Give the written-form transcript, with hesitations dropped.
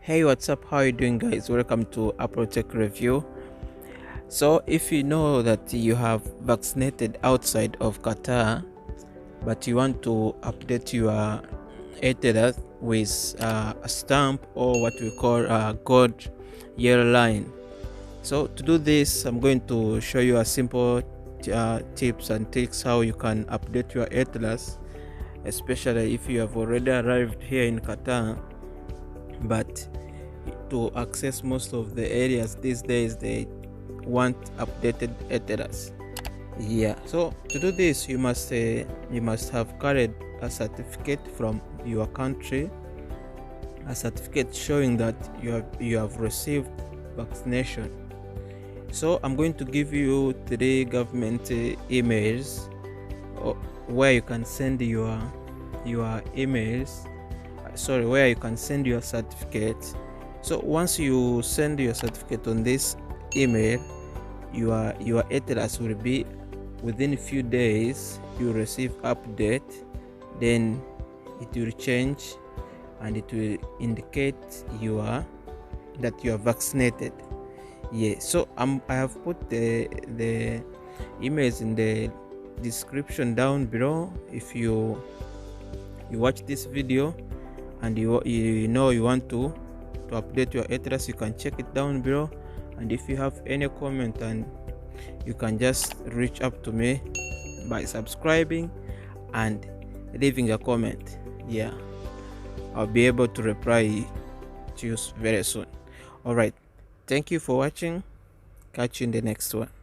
Hey, what's up? How are you doing, guys? Welcome to Apple Tech Review. So if you know that you have vaccinated outside of Qatar, but you want to update your Ethernet with a stamp, or what we call a gold yellow line. So to do this, I'm going to show you a simple tips and tricks how you can update your Ethernet, especially if you have already arrived here in Qatar, but to access most of the areas these days they want updated address. So to do this, you must have carried a certificate from your country, a certificate showing that you have received vaccination. So I'm going to give you 3 government emails where you can send your emails, where you can send your certificate. So once you send your certificate on this email, your address will be within a few days. You receive update, then it will change and it will indicate that you are vaccinated. So I have put the emails in the description down below. If you watch this video and you want to update your address, you can check it down below. And if you have any comment, and you can just reach up to me by subscribing and leaving a comment. I'll be able to reply to you very soon. All right, thank you for watching. Catch you in the next one.